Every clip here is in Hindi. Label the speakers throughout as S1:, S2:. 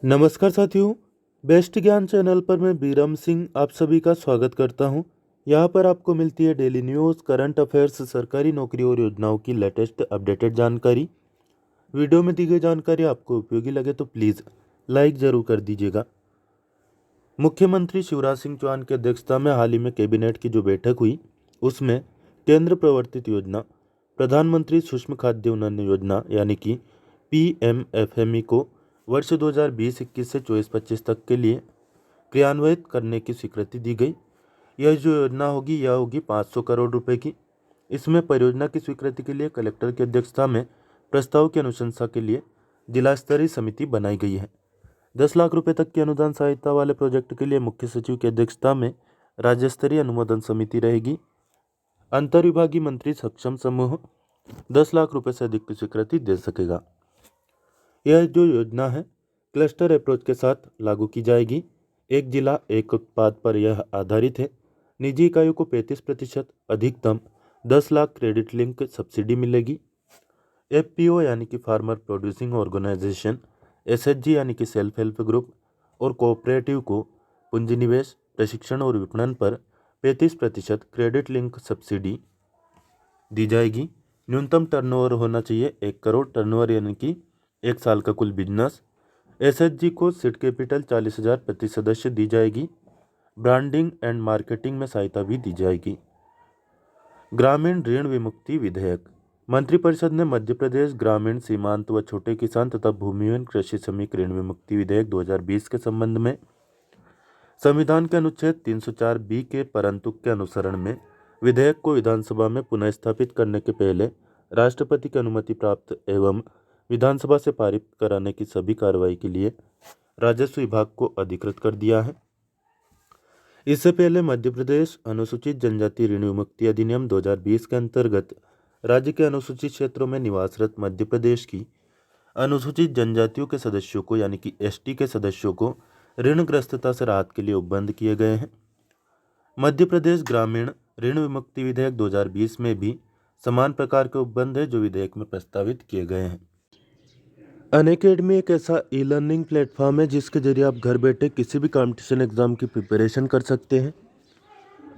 S1: नमस्कार साथियों। बेस्ट ज्ञान चैनल पर मैं बीरम सिंह आप सभी का स्वागत करता हूं। यहां पर आपको मिलती है डेली न्यूज़, करंट अफेयर्स, सरकारी नौकरी और योजनाओं की लेटेस्ट अपडेटेड जानकारी। वीडियो में दी गई जानकारी आपको उपयोगी लगे तो प्लीज़ लाइक ज़रूर कर दीजिएगा। मुख्यमंत्री शिवराज सिंह चौहान की अध्यक्षता में हाल ही में कैबिनेट की जो बैठक हुई, उसमें केंद्र प्रवर्तित योजना प्रधानमंत्री सूक्ष्म खाद्य उन्नयन योजना यानी कि PMFME को वर्ष 2020-21 से 24-25 तक के लिए क्रियान्वित करने की स्वीकृति दी गई। यह जो योजना होगी यह होगी 500 करोड़ रुपए की। इसमें परियोजना की स्वीकृति के लिए कलेक्टर की अध्यक्षता में प्रस्ताव की अनुशंसा के लिए जिला स्तरीय समिति बनाई गई है। 10 लाख रुपए तक की अनुदान सहायता वाले प्रोजेक्ट के लिए मुख्य सचिव की अध्यक्षता में राज्य स्तरीय अनुमोदन समिति रहेगी। अंतर विभागीय मंत्री सक्षम समूह 10 लाख रुपए से अधिक की स्वीकृति दे सकेगा। यह जो योजना है क्लस्टर अप्रोच के साथ लागू की जाएगी। एक जिला एक उत्पाद पर यह आधारित है। निजी इकाइयों को 35% अधिकतम 10 लाख क्रेडिट लिंक सब्सिडी मिलेगी। FPO यानी कि फार्मर प्रोड्यूसिंग ऑर्गेनाइजेशन, SHG यानी कि सेल्फ हेल्प ग्रुप और कोऑपरेटिव को पूंजी निवेश, प्रशिक्षण और विपणन पर 35% क्रेडिट लिंक सब्सिडी दी जाएगी। न्यूनतम टर्नओवर होना चाहिए 1 करोड़ टर्नओवर यानी कि 1 साल का कुल बिजनेस। SHG को सीड कैपिटल 40,000 प्रति सदस्य दी जाएगी। ब्रांडिंग एंड मार्केटिंग में सहायता भी दी जाएगी। ग्रामीण ऋण विमुक्ति विधेयक मंत्रिपरिषद ने मध्य प्रदेश ग्रामीण सीमांत व छोटे किसान तथा भूमिहीन कृषि श्रमिक ऋण विमुक्ति विधेयक 2020 के संबंध में संविधान के अनुच्छेद 304B के परंतु के अनुसरण में विधेयक को विधानसभा में पुनः स्थापित करने के पहले राष्ट्रपति की अनुमति प्राप्त एवं विधानसभा से पारित कराने की सभी कार्रवाई के लिए राजस्व विभाग को अधिकृत कर दिया है। इससे पहले मध्य प्रदेश अनुसूचित जनजाति ऋण विमुक्ति अधिनियम 2020 के अंतर्गत राज्य के अनुसूचित क्षेत्रों में निवासरत मध्य प्रदेश की अनुसूचित जनजातियों के सदस्यों को यानी कि ST के सदस्यों को ऋणग्रस्तता से राहत के लिए उपबंध किए गए हैं। मध्य प्रदेश ग्रामीण ऋण विमुक्ति विधेयक 2020 में भी समान प्रकार के उपबंध है जो विधेयक में प्रस्तावित किए गए हैं। अनअकैडमी एक ऐसा ई-लर्निंग प्लेटफॉर्म है जिसके जरिए आप घर बैठे किसी भी कॉम्पिटिशन एग्जाम की प्रिपरेशन कर सकते हैं।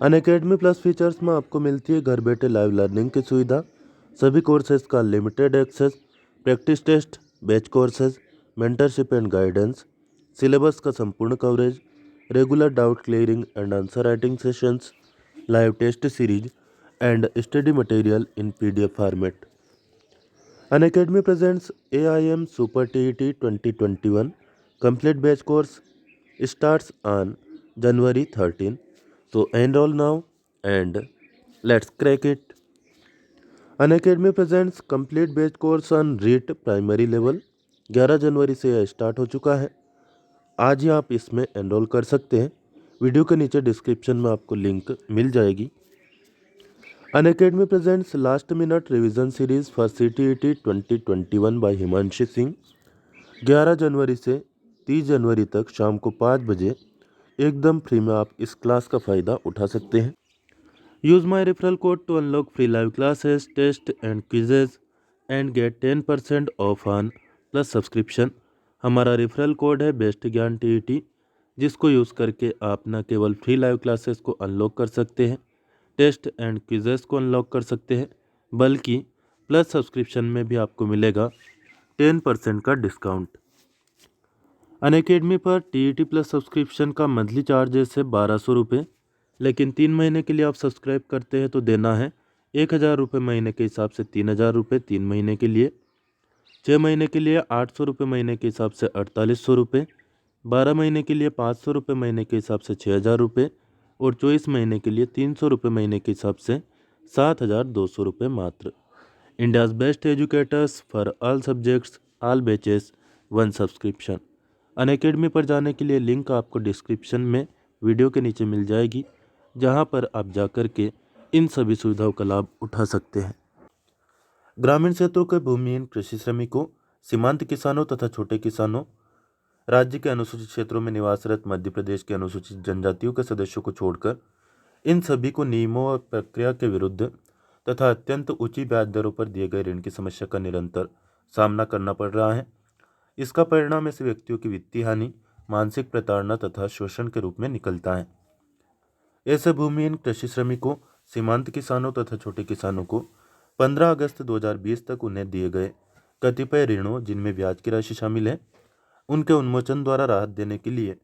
S1: अनअकैडमी प्लस फीचर्स में आपको मिलती है घर बैठे लाइव लर्निंग की सुविधा, सभी कोर्सेज का limited access, practice test, batch courses, mentorship and guidance, syllabus का संपूर्ण coverage, regular doubt clearing and answer writing sessions, live test series and study material in PDF format. Unacademy presents AIM Super TET 2021 complete batch course starts on January 13. So enroll now and let's crack it. Unacademy presents complete batch course on REIT primary level. 11 जनवरी से यह स्टार्ट हो चुका है। आज ही आप इसमें एनरोल कर सकते हैं। वीडियो के नीचे डिस्क्रिप्शन में आपको लिंक मिल जाएगी। Unacademy presents last minute revision series for CTET 2021 by Himanshi Singh. 11 जनवरी से 30 जनवरी तक शाम को 5 बजे एकदम फ्री में आप इस क्लास का फ़ायदा उठा सकते हैं। Use my referral code to unlock free live classes, test and quizzes and get 10% off on plus subscription. हमारा रेफरल कोड है बेस्ट ज्ञान TET, जिसको यूज़ करके आप न केवल फ्री लाइव क्लासेस को अनलॉक कर सकते हैं, टेस्ट एंड क्विजेस को अनलॉक कर सकते हैं, बल्कि प्लस सब्सक्रिप्शन में भी आपको मिलेगा 10% का डिस्काउंट। अनअकैडमी पर TET प्लस सब्सक्रिप्शन का मंथली चार्जेस है 1200 रुपये, लेकिन 3 महीने के लिए आप सब्सक्राइब करते हैं तो देना है 1000 रुपये महीने के हिसाब से 3000 रुपये 3 महीने के लिए, 6 महीने के लिए 800 रुपये महीने के हिसाब से 4800 रुपये, 12 महीने के लिए 500 रुपये महीने के हिसाब से 6000 रुपये और 24 महीने के लिए 300 रुपये महीने के हिसाब से 7200 रुपये मात्र। India's best educators for all subjects, all batches, one subscription. Unacademy पर जाने के लिए लिंक आपको डिस्क्रिप्शन में वीडियो के नीचे मिल जाएगी, जहां पर आप जाकर के इन सभी सुविधाओं का लाभ उठा सकते हैं। ग्रामीण क्षेत्रों के भूमिहीन कृषि श्रमिकों, सीमांत किसानों तथा छोटे किसानों, राज्य के अनुसूचित क्षेत्रों में निवासरत मध्य प्रदेश के अनुसूचित जनजातियों के सदस्यों को छोड़कर इन सभी को नियमों और प्रक्रिया के विरुद्ध तथा अत्यंत ऊंची ब्याज दरों पर दिए गए ऋण की समस्या का निरंतर सामना करना पड़ रहा है। इसका परिणाम ऐसे व्यक्तियों की वित्तीय हानि, मानसिक प्रताड़ना तथा शोषण के रूप में निकलता है। ऐसे भूमिहीन कृषि श्रमिकों, सीमांत किसानों तथा छोटे किसानों को 15 अगस्त 2020 तक उन्हें दिए गए कतिपय ऋणों, जिनमें ब्याज की राशि शामिल है, उनके उन्मोचन द्वारा राहत देने के लिए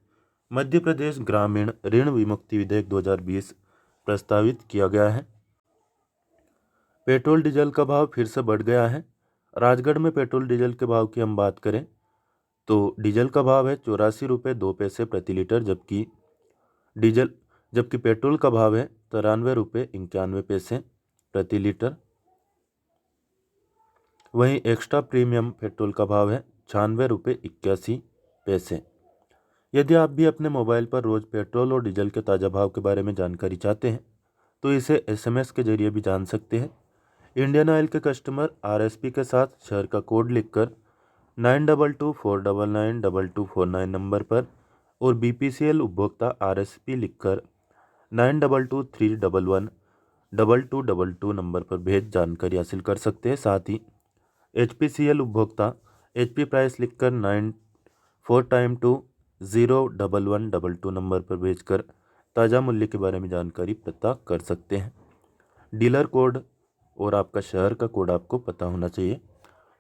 S1: मध्य प्रदेश ग्रामीण ऋण विमुक्ति विधेयक 2020 प्रस्तावित किया गया है। पेट्रोल डीजल का भाव फिर से बढ़ गया है। राजगढ़ में पेट्रोल डीजल के भाव की हम बात करें तो डीजल का भाव है 84 रुपये 2 पैसे प्रति लीटर, जबकि पेट्रोल का भाव है 93 रुपये 91 पैसे प्रति लीटर। वहीं एक्स्ट्रा प्रीमियम पेट्रोल का भाव है 96 रुपये 81 पैसे। यदि आप भी अपने मोबाइल पर रोज पेट्रोल और डीजल के ताज़ा भाव के बारे में जानकारी चाहते हैं तो इसे SMS के जरिए भी जान सकते हैं। इंडियन ऑयल के कस्टमर RSP के साथ शहर का कोड लिखकर 9224992249 नंबर पर और BPCL उपभोक्ता RSP लिखकर 9223112222 नंबर पर भेज जानकारी हासिल कर सकते हैं। साथ ही HPCL उपभोक्ता HP प्राइस लिखकर 94 टाइम 2 01122 नंबर पर भेजकर ताज़ा मूल्य के बारे में जानकारी पता कर सकते हैं। डीलर कोड और आपका शहर का कोड आपको पता होना चाहिए,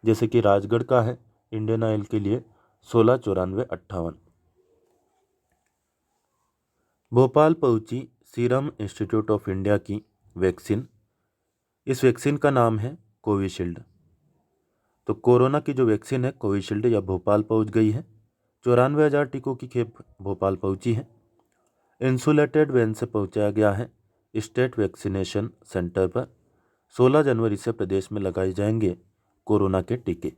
S1: जैसे कि राजगढ़ का है इंडियन ऑयल के लिए 169458। भोपाल पहुंची सीरम इंस्टीट्यूट ऑफ इंडिया की वैक्सीन। इस वैक्सीन का नाम है कोविशील्ड। तो कोरोना की जो वैक्सीन है कोविशील्ड, यह भोपाल पहुंच गई है। 94,000 टीकों की खेप भोपाल पहुंची है। इंसुलेटेड वैन से पहुंचाया गया है स्टेट वैक्सीनेशन सेंटर पर। 16 जनवरी से प्रदेश में लगाए जाएंगे कोरोना के टीके।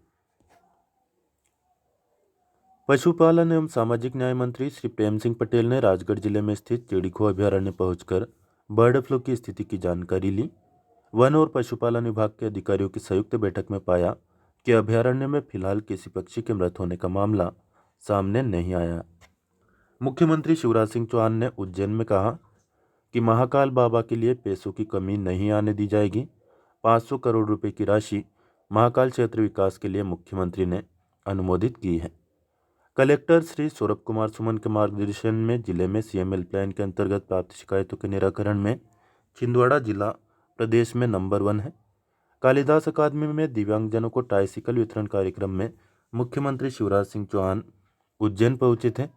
S1: पशुपालन एवं सामाजिक न्याय मंत्री श्री प्रेम सिंह पटेल ने राजगढ़ जिले में स्थित चिड़िखो अभयारण्य पहुंचकर बर्ड फ्लू की स्थिति की जानकारी ली। वन और पशुपालन विभाग के अधिकारियों की संयुक्त बैठक में पाया कि अभयारण्य में फिलहाल किसी पक्षी के मृत होने का मामला सामने नहीं आया। मुख्यमंत्री शिवराज सिंह चौहान ने उज्जैन में कहा कि महाकाल बाबा के लिए पैसों की कमी नहीं आने दी जाएगी। 500 करोड़ रुपए की राशि महाकाल क्षेत्र विकास के लिए मुख्यमंत्री ने अनुमोदित की है। कलेक्टर श्री सौरभ कुमार सुमन के मार्गदर्शन में जिले में CM हेल्पलाइन के अंतर्गत प्राप्त शिकायतों के निराकरण में छिंदवाड़ा जिला प्रदेश में नंबर 1 है। कालिदास अकादमी में दिव्यांगजनों को ट्राइसिकल वितरण कार्यक्रम में मुख्यमंत्री शिवराज सिंह चौहान उज्जैन पहुंचे थे।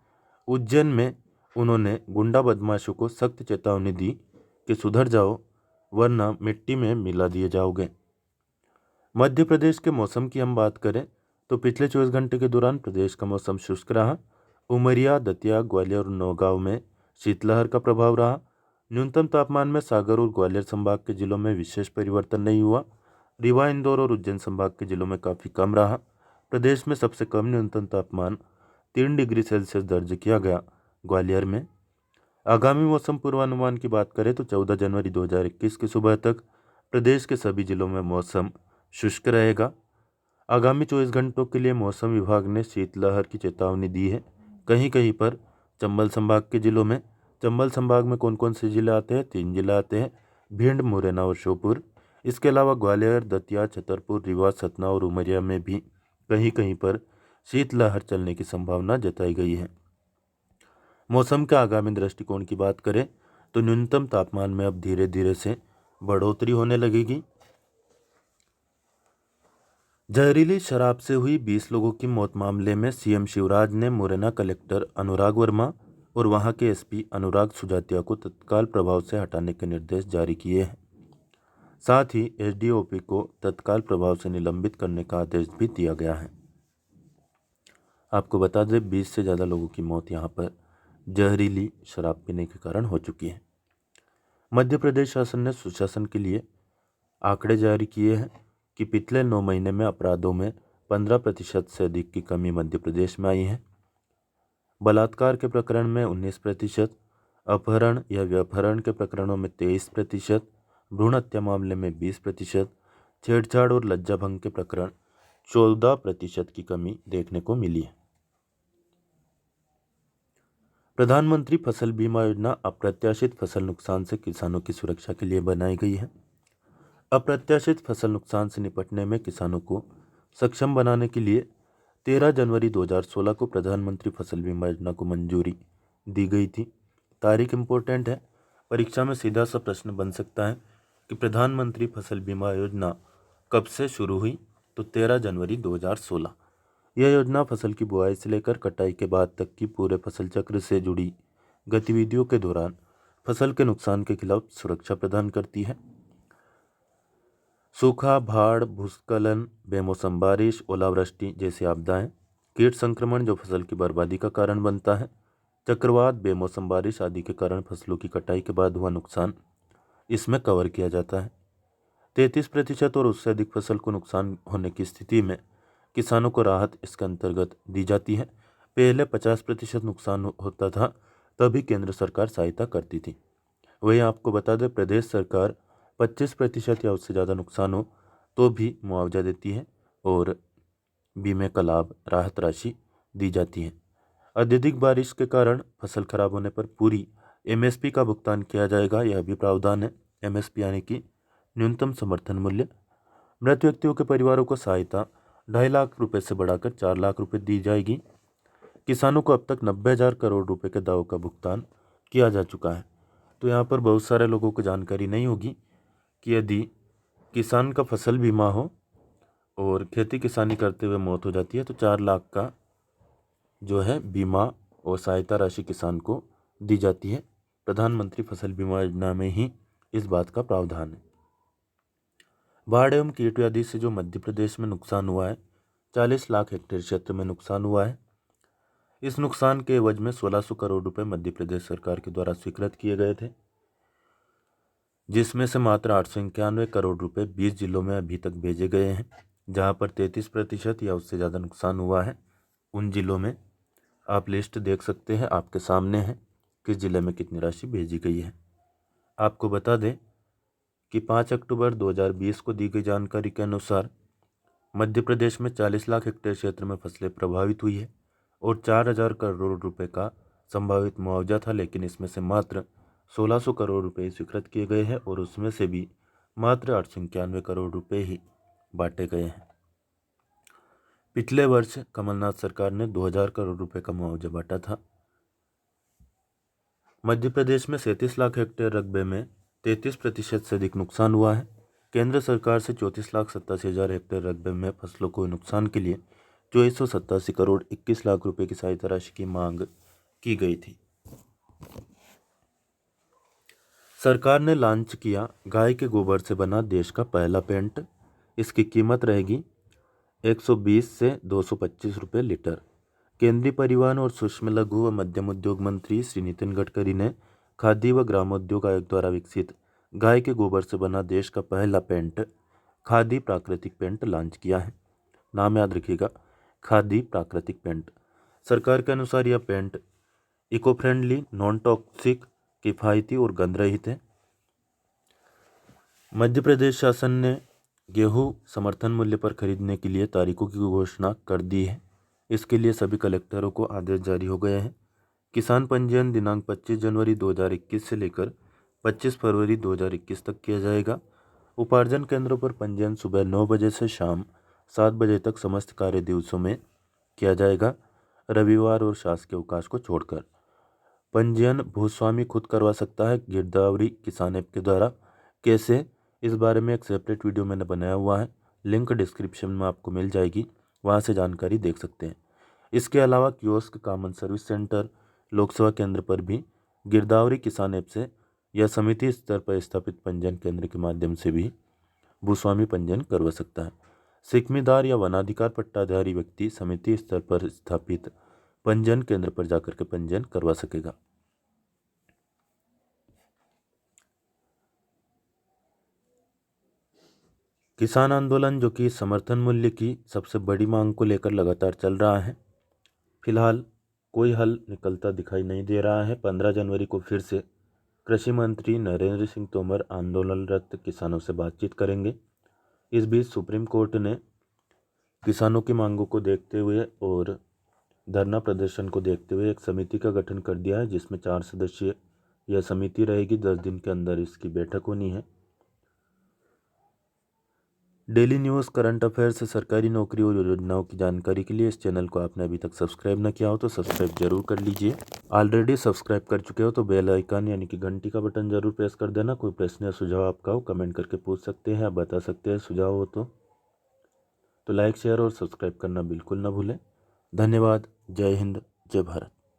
S1: उज्जैन में उन्होंने गुंडा बदमाशों को सख्त चेतावनी दी कि सुधर जाओ वरना मिट्टी में मिला दिए जाओगे। मध्य प्रदेश के मौसम की हम बात करें तो पिछले 24 घंटे के दौरान प्रदेश का मौसम शुष्क रहा। उमरिया, दतिया, ग्वालियर और नौगांव में शीतलहर का प्रभाव रहा। न्यूनतम तापमान में सागर और ग्वालियर संभाग के जिलों में विशेष परिवर्तन नहीं हुआ। रीवा, इंदौर और उज्जैन संभाग के जिलों में काफ़ी कम रहा। प्रदेश में सबसे कम न्यूनतम तापमान 3 डिग्री सेल्सियस दर्ज किया गया ग्वालियर में। आगामी मौसम पूर्वानुमान की बात करें तो 14 जनवरी 2021 की सुबह तक प्रदेश के सभी जिलों में मौसम शुष्क रहेगा। आगामी 24 घंटों के लिए मौसम विभाग ने शीतलहर की चेतावनी दी है। कहीं कहीं पर चंबल संभाग के जिलों में, चंबल संभाग में कौन कौन से जिले आते हैं? 3 जिले आते हैं, भिंड, मुरैना और श्योपुर। इसके अलावा ग्वालियर, दतिया, छतरपुर, रीवा, सतना और उमरिया में भी कहीं कहीं पर शीतलहर चलने की संभावना जताई गई है। मौसम के आगामी दृष्टिकोण की बात करें तो न्यूनतम तापमान में अब धीरे धीरे से बढ़ोतरी होने लगेगी। जहरीली शराब से हुई 20 लोगों की मौत मामले में CM शिवराज ने मुरैना कलेक्टर अनुराग वर्मा और वहां के SP अनुराग सुजातिया को तत्काल प्रभाव से हटाने के निर्देश जारी किए हैं। साथ ही SDOP को तत्काल प्रभाव से निलंबित करने का आदेश भी दिया गया है। आपको बता दें 20 से ज़्यादा लोगों की मौत यहाँ पर जहरीली शराब पीने के कारण हो चुकी है। मध्य प्रदेश शासन ने सुशासन के लिए आंकड़े जारी किए हैं कि पिछले 9 महीने में अपराधों में 15% से अधिक की कमी मध्य प्रदेश में आई है। बलात्कार के प्रकरण में 19%, अपहरण या व्यपहरण के प्रकरणों में 23%, भ्रूण हत्या मामले में 20%, छेड़छाड़ और लज्जाभंग के प्रकरण 14% की कमी देखने को मिली है। प्रधानमंत्री फसल बीमा योजना अप्रत्याशित फसल नुकसान से किसानों की सुरक्षा के लिए बनाई गई है। अप्रत्याशित फसल नुकसान से निपटने में किसानों को सक्षम बनाने के लिए 13 जनवरी 2016 को प्रधानमंत्री फसल बीमा योजना को मंजूरी दी गई थी। तारीख इम्पोर्टेंट है, परीक्षा में सीधा सा प्रश्न बन सकता है कि प्रधानमंत्री फसल बीमा योजना कब से शुरू हुई, तो 13 जनवरी 2016। यह योजना फसल की बुआई से लेकर कटाई के बाद तक की पूरे फसल चक्र से जुड़ी गतिविधियों के दौरान फसल के नुकसान के खिलाफ सुरक्षा प्रदान करती है। सूखा, बाढ़, भूस्खलन, बेमौसम बारिश, ओलावृष्टि जैसी आपदाएं, कीट संक्रमण जो फसल की बर्बादी का कारण बनता है, चक्रवात, बेमौसम बारिश आदि के कारण फसलों की कटाई के बाद हुआ नुकसान इसमें कवर किया जाता है। 33% और उससे अधिक फसल को नुकसान होने की स्थिति में किसानों को राहत इसके अंतर्गत दी जाती है। पहले 50% नुकसान होता था, तभी केंद्र सरकार सहायता करती थी। वही आपको बता दें, प्रदेश सरकार 25% या उससे ज़्यादा नुकसान हो तो भी मुआवजा देती है और बीमे का लाभ, राहत राशि दी जाती है। अत्यधिक बारिश के कारण फसल खराब होने पर पूरी एमएसपी का भुगतान किया जाएगा, यह भी प्रावधान है। एमएसपी यानी कि न्यूनतम समर्थन मूल्य। मृत व्यक्तियों के परिवारों को सहायता 2.5 लाख रुपए से बढ़ाकर 4 लाख रुपए दी जाएगी। किसानों को अब तक 90,000 करोड़ रुपए के दावों का भुगतान किया जा चुका है। तो यहाँ पर बहुत सारे लोगों को जानकारी नहीं होगी कि यदि किसान का फसल बीमा हो और खेती किसानी करते हुए मौत हो जाती है तो 4 लाख का जो है बीमा और सहायता राशि किसान को दी जाती है। प्रधानमंत्री फसल बीमा योजना में ही इस बात का प्रावधान है। बाढ़ एवं कीट व्याधि से जो मध्य प्रदेश में नुकसान हुआ है, 40 लाख हेक्टेयर क्षेत्र में नुकसान हुआ है। इस नुकसान के एवज में 1600 करोड़ रुपए मध्य प्रदेश सरकार के द्वारा स्वीकृत किए गए थे, जिसमें से मात्र 891 करोड़ रुपए 20 जिलों में अभी तक भेजे गए हैं। जहां पर 33% या उससे ज़्यादा नुकसान हुआ है, उन जिलों में आप लिस्ट देख सकते हैं, आपके सामने है किस जिले में कितनी राशि भेजी गई है। आपको बता दें कि 5 अक्टूबर 2020 को दी गई जानकारी के अनुसार मध्य प्रदेश में 40 लाख हेक्टेयर क्षेत्र में फसलें प्रभावित हुई है और 4,000 करोड़ रुपए का संभावित मुआवजा था, लेकिन इसमें से मात्र 1600 करोड़ रुपए स्वीकृत किए गए हैं और उसमें से भी मात्र 891 करोड़ रुपए ही बांटे गए हैं। पिछले वर्ष कमलनाथ सरकार ने 2000 करोड़ रुपए का मुआवजा बांटा था। मध्य प्रदेश में 37 लाख हेक्टेयर रकबे में 33% से अधिक नुकसान हुआ है। केंद्र सरकार से 34,87,000 हेक्टेयर रकबे में फसलों को नुकसान के लिए 2487 करोड़ 21 लाख रुपए की सहायता राशि की मांग की गई थी। सरकार ने लॉन्च किया गाय के गोबर से बना देश का पहला पेंट। इसकी कीमत रहेगी 120 से 225 रुपये लीटर। केंद्रीय परिवहन और सूक्ष्म लघु व मध्यम उद्योग मंत्री श्री नितिन गडकरी ने खादी व ग्रामोद्योग आयोग द्वारा विकसित गाय के गोबर से बना देश का पहला पेंट खादी प्राकृतिक पेंट लॉन्च किया है। नाम याद रखिएगा, खादी प्राकृतिक पेंट। सरकार के अनुसार यह paint eco friendly, non toxic, किफ़ायती और गंध रहित है। मध्य प्रदेश शासन ने गेहूं समर्थन मूल्य पर खरीदने के लिए तारीखों की घोषणा कर दी है। इसके लिए सभी कलेक्टरों को आदेश जारी हो गए हैं। किसान पंजीयन दिनांक 25 जनवरी 2021 से लेकर 25 फरवरी 2021 तक किया जाएगा। उपार्जन केंद्रों पर पंजीयन सुबह 9 बजे से शाम 7 बजे तक समस्त कार्य दिवसों में किया जाएगा, रविवार और शासकीय अवकाश को छोड़कर। पंजीयन भूस्वामी खुद करवा सकता है गिरदावरी किसान ऐप के द्वारा। कैसे, इस बारे में एक सेपरेट वीडियो मैंने बनाया हुआ है, लिंक डिस्क्रिप्शन में आपको मिल जाएगी, वहाँ से जानकारी देख सकते हैं। इसके अलावा कियोस्क, कॉमन सर्विस सेंटर, लोक सेवा केंद्र पर भी गिरदावरी किसान ऐप से या समिति स्तर पर स्थापित पंजीयन केंद्र के माध्यम से भी भूस्वामी पंजीयन करवा सकता है। सिकमीदार या वनाधिकार पट्टाधारी व्यक्ति समिति स्तर पर स्थापित पंजीयन केंद्र पर जाकर के पंजीयन करवा सकेगा। किसान आंदोलन जो कि समर्थन मूल्य की सबसे बड़ी मांग को लेकर लगातार चल रहा है, फिलहाल कोई हल निकलता दिखाई नहीं दे रहा है। 15 जनवरी को फिर से कृषि मंत्री नरेंद्र सिंह तोमर आंदोलनरत किसानों से बातचीत करेंगे। इस बीच सुप्रीम कोर्ट ने किसानों की मांगों को देखते हुए और धरना प्रदर्शन को देखते हुए एक समिति का गठन कर दिया है, जिसमें 4 सदस्यीय यह समिति रहेगी। 10 दिन के अंदर इसकी बैठक होनी है। डेली न्यूज़, करंट अफेयर्स, सरकारी नौकरी और योजनाओं की जानकारी के लिए इस चैनल को आपने अभी तक सब्सक्राइब न किया हो तो सब्सक्राइब जरूर कर लीजिए। ऑलरेडी सब्सक्राइब कर चुके हो तो बेल आइकन यानी कि घंटी का बटन जरूर प्रेस कर देना। कोई प्रश्न या सुझाव आपका हो कमेंट करके पूछ सकते हैं, आप बता सकते हैं सुझाव हो तो लाइक शेयर और सब्सक्राइब करना बिल्कुल ना भूलें। धन्यवाद। जय हिंद, जय भारत।